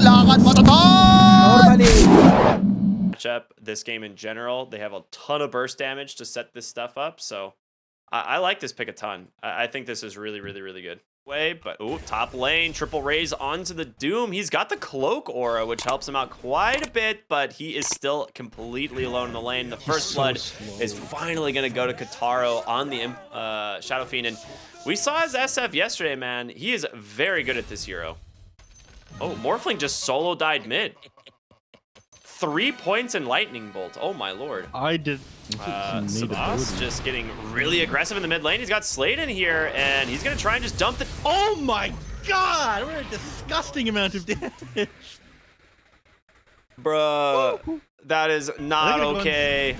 lakad matatag! Matchup this game in general, they have a ton of burst damage to set this stuff up, so I like this pick a ton. I think this is really, really, really good. But ooh, top lane, triple raise onto the Doom. He's got the cloak aura, which helps him out quite a bit, but he is still completely alone in the lane. The first blood is finally going to go to Kataro on the Shadow Fiend, and we saw his SF yesterday, man. He is very good at this hero. Oh, Morphling just solo died mid. 3 points in Lightning Bolt. Oh my lord. I did. Sabas just getting really aggressive in the mid lane. He's got Slade in here, and he's gonna try and just dump the. Oh my god! What a disgusting amount of damage. Bruh, that is not okay.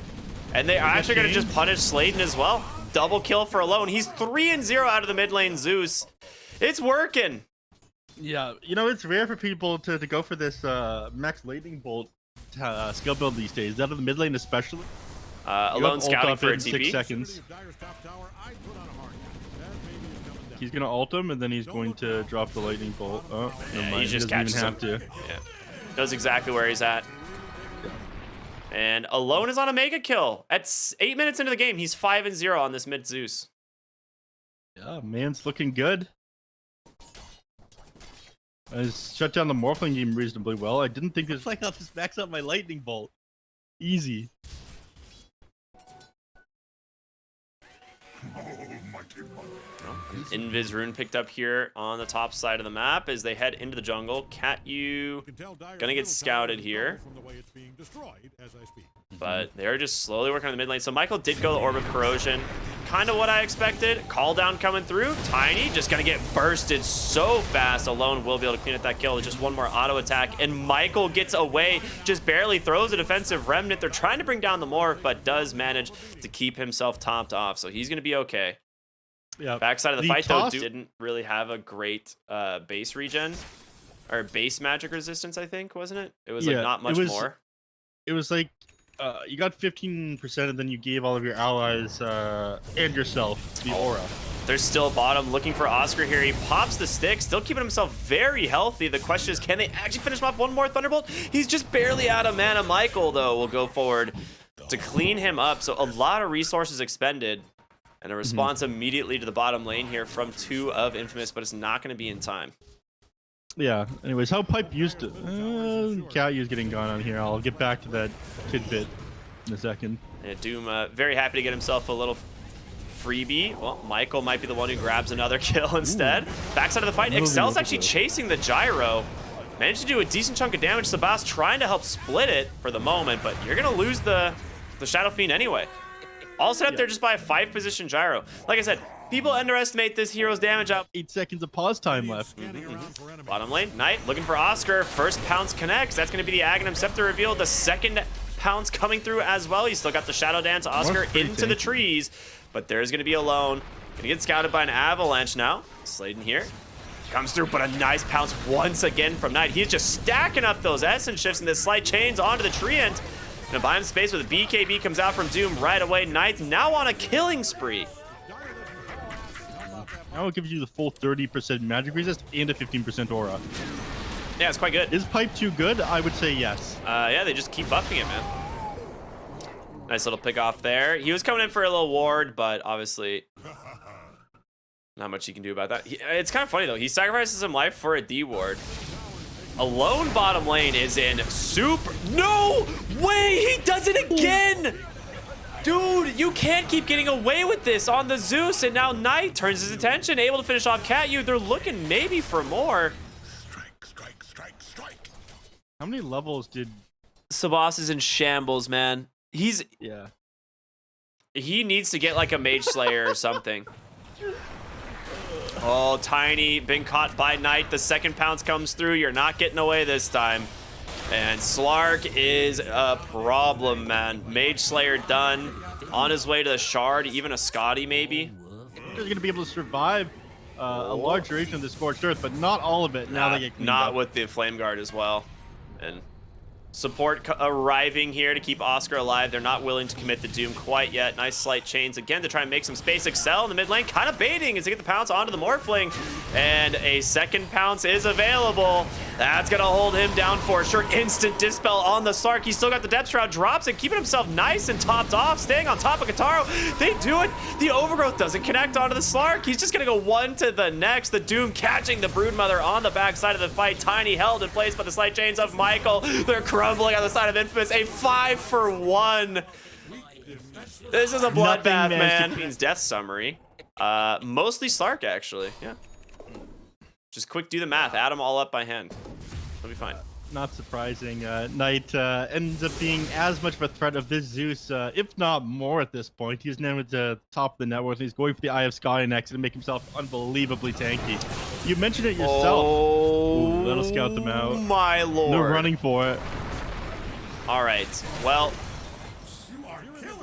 And they are actually gonna just punish Sladen as well. Double kill for Alone. He's 3-0 out of the mid lane Zeus. It's working. Yeah, you know, it's rare for people to go for this max lightning bolt skill build these days. Out of the mid lane especially. Alone scouting for a TP. 6 seconds. He's gonna ult him and then he's going to drop the lightning bolt. Oh, yeah, he just catches him. Yeah, knows exactly where he's at. And Alone is on a mega kill. At 8 minutes into the game, he's 5-0 on this mid Zeus. Yeah, man's looking good. I shut down the Morphling game reasonably well. I didn't think this. Like, I'll just max out my lightning bolt. Easy. Invis rune picked up here on the top side of the map as they head into the jungle. Catyu gonna get scouted here, but they're just slowly working on the mid lane. So Michael did go the Orb of Corrosion, kind of what I expected. Call down coming through. Tiny just gonna get bursted so fast. Alone will be able to clean up that kill with just one more auto attack, and Michael gets away, just barely throws a defensive remnant. They're trying to bring down the Morph, but does manage to keep himself topped off, so he's gonna be okay. Yeah. Backside of the fight, though, didn't really have a great base regen or base magic resistance, I think, wasn't it? It was like not much more. It was like you got 15% and then you gave all of your allies and yourself the aura. They're still bottom, looking for Oscar here. He pops the stick, still keeping himself very healthy. The question is, can they actually finish him off one more Thunderbolt? He's just barely out of mana. Michael, though, will go forward to clean him up. So a lot of resources expended. And a response immediately to the bottom lane here from 2 of Infamous, but it's not going to be in time. Yeah, anyways, how Pipe used to... Catyu's getting gone on here. I'll get back to that tidbit in a second. And Doom very happy to get himself a little freebie. Well, Michael might be the one who grabs another kill instead. Backside of the fight, Excel's actually chasing the gyro. Managed to do a decent chunk of damage. Sabas trying to help split it for the moment, but you're going to lose the Shadow Fiend anyway. All set up there just by a 5-position gyro. Like I said, people underestimate this hero's damage out. 8 seconds of pause time left. Bottom lane, Knight looking for Oscar. First pounce connects. That's going to be the Aghanim Scepter reveal. The second pounce coming through as well. He's still got the Shadow Dance. Oscar into the trees, but there's going to be Alone. Going to get scouted by an Avalanche now. Sladen here. Comes through, but a nice pounce once again from Knight. He's just stacking up those Essence Shifts and the slight chains onto the Treant. Gonna buy him space with a BKB comes out from Doom right away. Knight now on a killing spree. Now it gives you the full 30% magic resist and a 15% aura. Yeah, it's quite good. Is Pipe too good? I would say yes. Yeah, they just keep buffing it, man. Nice little pick off there. He was coming in for a little ward, but obviously not much you can do about that. It's kind of funny though. He sacrifices some life for a D ward. Alone bottom lane is in super. No way! He does it again! Dude, you can't keep getting away with this on the Zeus, and now Knight turns his attention, able to finish off Catyu. They're looking maybe for more. Strike. How many levels did... Sabas is in shambles, man. He needs to get like a Mage Slayer or something. Oh, Tiny, been caught by Knight. The second pounce comes through. You're not getting away this time. And Slark is a problem, man. Mage Slayer done. On his way to the Shard, even a Scotty maybe. They're going to be able to survive a large duration of the Scorched Earth, but not all of it. Now they get cleaned not up. with the Flame Guard as well. And Support arriving here to keep Oscar alive. They're not willing to commit the Doom quite yet. Nice slight chains again to try and make some space. Excel in the mid lane, kind of baiting as they get the pounce onto the Morphling. And a second pounce is available. That's going to hold him down for sure. Instant dispel on the Slark. He's still got the depth shroud, drops it, keeping himself nice and topped off, staying on top of Kataro. They do it. The overgrowth doesn't connect onto the Slark. He's just going to go one to the next. The Doom catching the Broodmother on the backside of the fight. Tiny held in place by the slight chains of Michael. They're crumbling on the side of Infamous. A 5-for-1. This is a bloodbath, man. Means death summary. Mostly Slark, actually. Yeah. Just quick do the math. Add them all up by hand. It'll be fine. Not surprising. Knight ends up being as much of a threat of this Zeus, if not more at this point. He's now at the top of the network. He's going for the Eye of Sky next to make himself unbelievably tanky. You mentioned it yourself. Oh, ooh, that'll scout them out. My lord. They're running for it. All right. Well,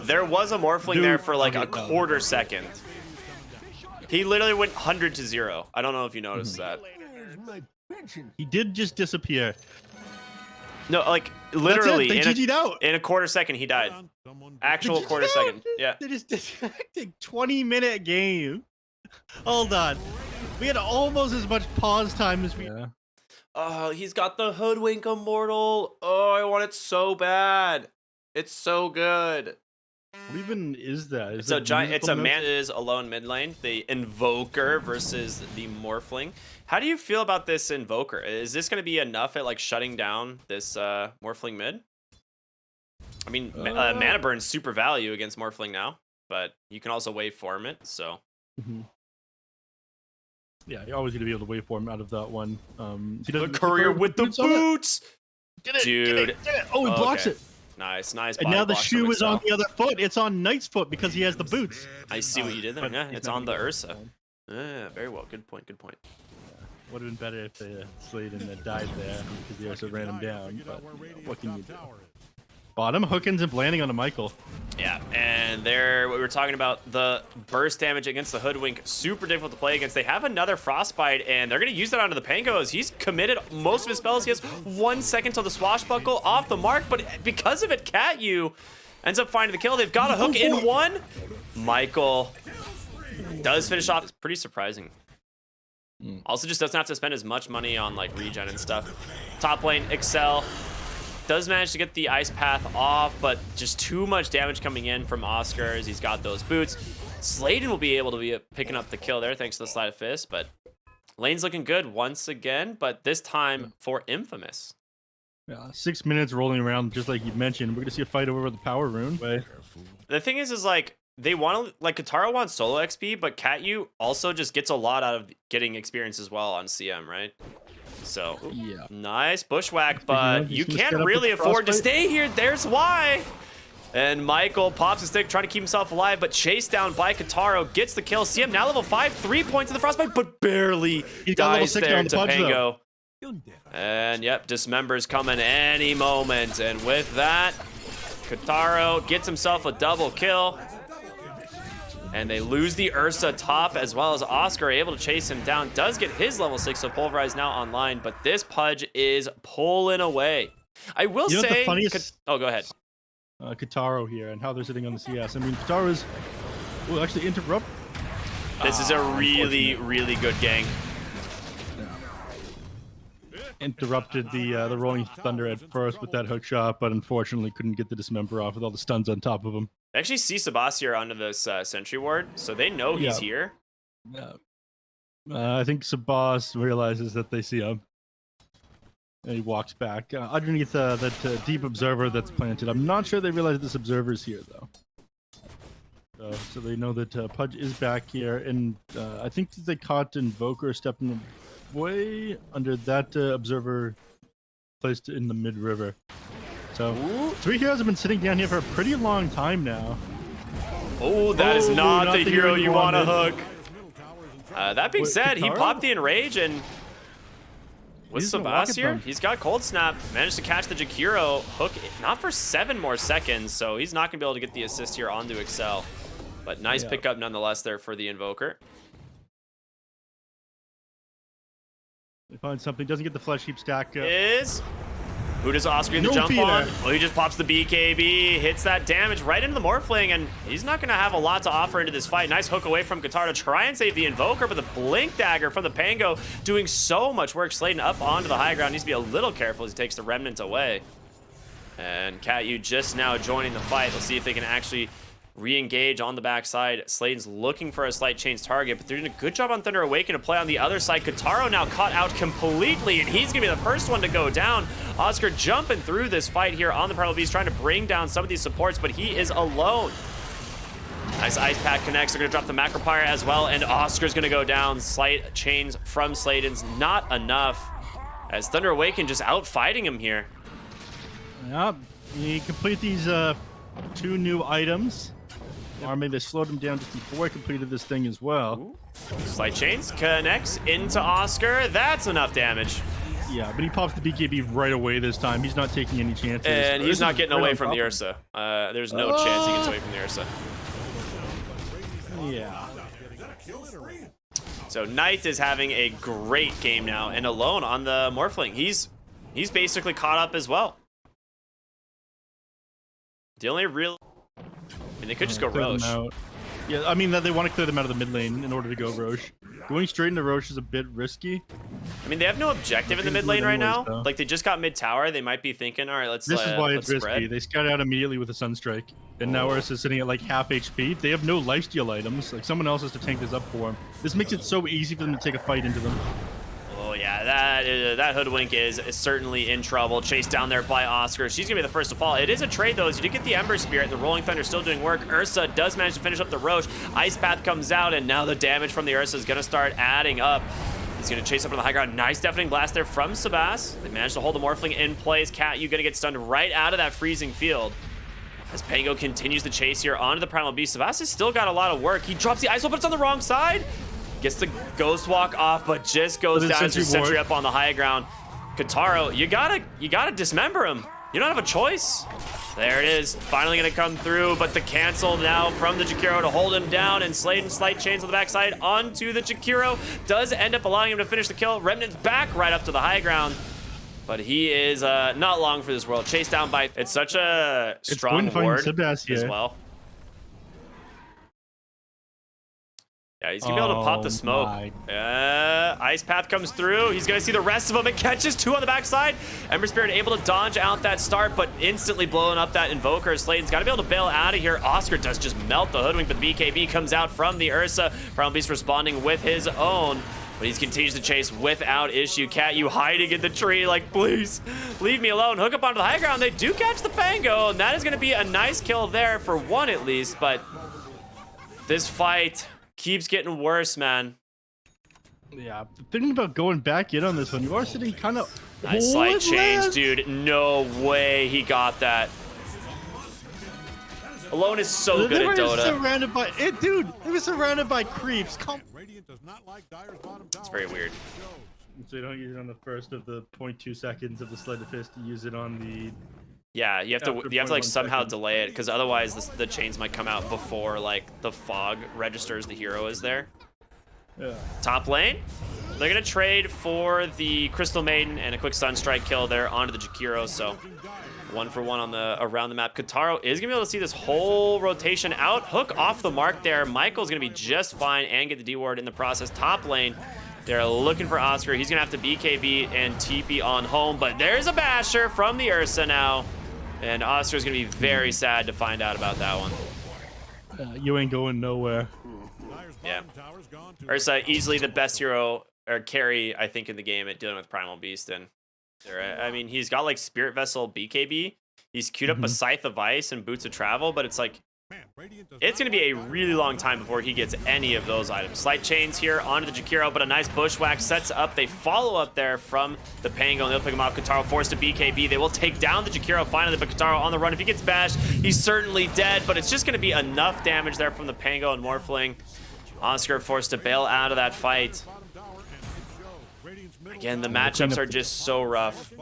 there was a Morphling there for like a quarter second. He literally went 100 to 0. I don't know if you noticed that. He did just disappear. No, like literally They GG'd out. in a quarter second he died. Actual quarter second. Yeah. They just disconnected. 20-minute game. Hold on. We had almost as much pause time as we. Yeah. Oh, he's got the Hoodwink Immortal. Oh, I want it so bad. It's so good. What even is that? It's a giant. It's a man is alone mid lane. The Invoker versus the Morphling. How do you feel about this Invoker? Is this going to be enough at like shutting down this Morphling mid? I mean, mana burn's super value against Morphling now, but you can also waveform it. So. Yeah, you're always going to be able to waveform out of that one. The courier with the boots. Get it, dude. Get it. Oh, he blocks it. Nice. And now the shoe is on the other foot. It's on Knight's foot because he has the boots. I see what you did there. Yeah, it's on the Ursa. Yeah, very well. Good point. Good point. Would have been better if they slayed him and died there because the Ursa ran him down. But what can you do? Bottom hookins and landing onto Michael. Yeah, and there we were talking about the burst damage against the Hoodwink. Super difficult to play against. They have another Frostbite, and they're going to use that onto the Pangos. He's committed most of his spells. He has 1 second till the Swashbuckle off the mark, but because of it, Catyu ends up finding the kill. They've got a hook in one. Michael does finish off. It's pretty surprising. Also just doesn't have to spend as much money on like regen and stuff. Top lane, Excel. Does manage to get the ice path off, but just too much damage coming in from Oscar as he's got those boots. Sladen will be able to be picking up the kill there thanks to the Sleight of Fist, but lane's looking good once again, but this time for Infamous. Yeah, 6 minutes rolling around, just like you mentioned. We're gonna see a fight over the power rune. The thing is like they want to like Katara wants solo XP, but Catyu also just gets a lot out of getting experience as well on CM, right? So, yeah, nice bushwhack, but you can't really afford to stay here. There's why. And Michael pops a stick, trying to keep himself alive, but chased down by Kataro, gets the kill. CM now level 5, 3 points in the frostbite, but barely dies there to Pango. And yep, Dismember's coming any moment. And with that, Kataro gets himself a double kill. And they lose the Ursa top as well as Oscar able to chase him down. Does get his level 6, so Pulverize now online, but this Pudge is pulling away. I will say... Oh, go ahead. Kataro here and how they're sitting on the CS. I mean, Kataro's... will actually interrupt. This is a really, really good gank. Interrupted the Rolling Thunder at first with that hook shot, but unfortunately couldn't get the Dismember off with all the stuns on top of him. They actually see Sebastian onto this Sentry Ward, so they know he's here. Yeah. I think Sebas realizes that they see him. And he walks back underneath that deep observer that's planted. I'm not sure they realize this observer's here, though. So they know that Pudge is back here, and I think that they caught Invoker stepping way under that observer placed in the mid-river. So, three heroes have been sitting down here for a pretty long time now. Oh, that is not the hero you want to hook. That being said, he popped the Enrage, and with Sebastian, he's got Cold Snap. Managed to catch the Jakiro hook, not for 7 more seconds, so he's not going to be able to get the assist here onto Excel. But nice pickup nonetheless there for the Invoker. They find something, doesn't get the Flesh Heap stack. Who does Oscar get the No jump feeder. on? Well, he just pops the BKB, hits that damage right into the Morphling, and he's not going to have a lot to offer into this fight. Nice hook away from Qatar to try and save the Invoker, but the Blink Dagger from the Pango doing so much work. Sladen up onto the high ground. Needs to be a little careful as he takes the Remnant away. And Cat-U just now joining the fight. Let's see if they can actually re-engage on the backside. Sladen's looking for a slight change target, but they're doing a good job on Thunder Awaken to play on the other side. Kataro now caught out completely, and he's gonna be the first one to go down. Oscar jumping through this fight here on the Primal Beast, trying to bring down some of these supports, but he is alone. Nice Ice Pack connects. They're gonna drop the Macro Pyre as well, and Oscar's gonna go down. Slight chains from Sladen's not enough, as Thunder Awaken just out fighting him here. Yeah, you complete these 2 new items. Or maybe they slowed him down just before I completed this thing as well. Ooh. Slight chains connects into Oscar. That's enough damage. Yeah, but he pops the BKB right away this time. He's not taking any chances. And he's not getting right away on from top the of Ursa. There's no chance he gets away from the Ursa. him. Yeah. So Knight is having a great game now, and alone on the Morphling. He's basically caught up as well. The only real... I mean, they could just go Clear them Roche. out. Yeah, I mean, they want to clear them out of the mid lane in order to go Roche. Going straight into Roche is a bit risky. I mean, they have no objective in the mid lane right now. Like, they just got mid tower. They might be thinking, all right, let's This is why it's risky. spread. They scout out immediately with a Sunstrike. And now Ursa's sitting at like half HP. They have no lifesteal items. Like, someone else has to tank this up for them. This makes it so easy for them to take a fight into them. Oh yeah, that Hoodwink is certainly in trouble. Chased down there by Oscar. She's gonna be the first to fall. It is a trade though, as you did get the Ember Spirit. The Rolling Thunder still doing work. Ursa does manage to finish up the Roche. Ice Path comes out, and now the damage from the Ursa is gonna start adding up. He's gonna chase up on the high ground. Nice Deafening Blast there from Sebas. They managed to hold the Morphling in place. Cat-U gonna get stunned right out of that freezing field. As Pango continues the chase here onto the Primal Beast. Sebas has still got a lot of work. He drops the Ice Wall, but it's on the wrong side. Gets the Ghost Walk off, but just goes down to Sentry up on the high ground. Kataro, you gotta dismember him. You don't have a choice. There it is, finally gonna come through, but the cancel now from the Jakiro to hold him down, and Sladen slight chains on the backside onto the Jakiro. Does end up allowing him to finish the kill. Remnant's back right up to the high ground, but he is not long for this world. Chased down by, it's such a strong ward as well. Yeah, he's gonna be able to pop the smoke. Ice Path comes through. He's gonna see the rest of them. It catches 2 on the backside. Ember Spirit able to dodge out that start, but instantly blowing up that Invoker. Sladen's gotta be able to bail out of here. Oscar does just melt the Hoodwink, but the BKB comes out from the Ursa. Primal Beast responding with his own, but he continues to chase without issue. Cat-U hiding in the tree, like, please, leave me alone. Hook up onto the high ground. They do catch the Pango, and that is gonna be a nice kill there for one at least, but this fight keeps getting worse, man. Yeah, thinking about going back in on this one, you are sitting kind of... Nice slight change, dude. No way he got that. Alone is so good at Dota. Surrounded by it, dude. It was surrounded by creeps. It's very weird. So you don't use it on the first of the 0.2 seconds of the Sleight of Fist. You use it on the... Yeah, you have to like somehow delay it, because otherwise the chains might come out before like the fog registers the hero is there. Yeah. Top lane, they're gonna trade for the Crystal Maiden and a quick Sunstrike kill there onto the Jakiro. So 1 for 1 on the around the map. Kataro is gonna be able to see this whole rotation out. Hook off the mark there. Michael's gonna be just fine and get the D ward in the process. Top lane, they're looking for Oscar. He's gonna have to BKB and TP on home, but there's a basher from the Ursa now. And Oscar's gonna be very sad to find out about that one. You ain't going nowhere. Yeah. Ursa, easily the best hero or carry, I think, in the game at dealing with Primal Beast. And I mean, he's got like Spirit Vessel BKB. He's queued up a Scythe of Ice and Boots of Travel, but it's like, it's going to be a really long time before he gets any of those items. Slight chains here onto the Jakiro, but a nice bushwhack sets up. They follow up there from the Pango, and they'll pick him off. Kataro forced to BKB. They will take down the Jakiro finally, but Kataro on the run. If he gets bashed, he's certainly dead, but it's just going to be enough damage there from the Pango and Morphling. Oscar forced to bail out of that fight. Again, the matchups are just so rough.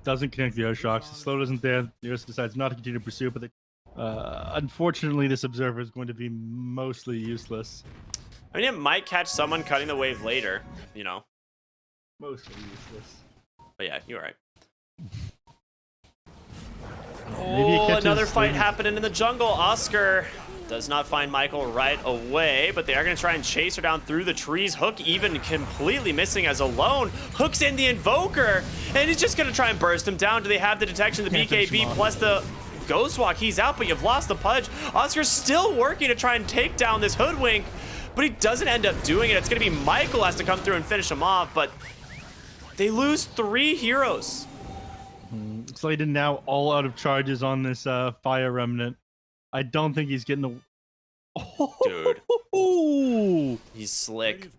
Doesn't connect the Shocks. The slow isn't there. The Ursa decides not to continue to pursue, but unfortunately, this Observer is going to be mostly useless. I mean, it might catch someone cutting the wave later, you know. Mostly useless. But yeah, you're right. Maybe it Oh, catches another fight the- happening in the jungle. Oscar does not find Michael right away, but they are going to try and chase her down through the trees. Hook even completely missing as alone. Hook's in the Invoker, and he's just going to try and burst him down. Do they have the detection, the Can't finish BKB, him off. plus the Ghost Walk? He's out, but you've lost the Pudge. Oscar's still working to try and take down this Hoodwink, but he doesn't end up doing it. It's going to be Michael who has to come through and finish him off, but they lose 3 heroes. Sladen now all out of charges on this Fire Remnant. I don't think he's getting Dude. Ooh. He's slick.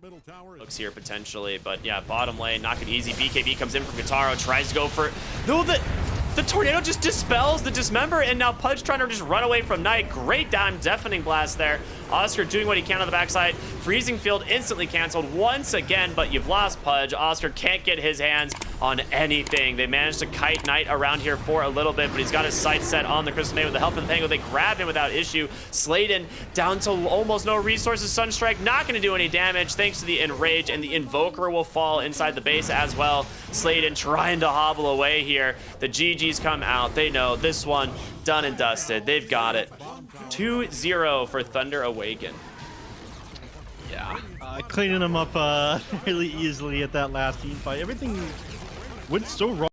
Looks here potentially, but yeah, bottom lane, not gonna easy. BKB comes in from Guitaro, tries to go for it. No, the tornado just dispels the dismember, and now Pudge trying to just run away from Knight. Great down, deafening blast there. Oscar doing what he can on the backside. Freezing field instantly canceled once again, but you've lost Pudge. Oscar can't get his hands on anything. They managed to kite Knight around here for a little bit, but he's got his sights set on the Crystal Maid with the help of the Pango. They grabbed him without issue. Sladen down to almost no resources. Sunstrike not going to do any damage thanks to the Enrage, and the Invoker will fall inside the base as well. Sladen trying to hobble away here. The GGs come out. They know this one done and dusted. They've got it. 2-0 for Thunder Awaken. Yeah, cleaning him up fairly easily at that last team fight. Everything went so wrong.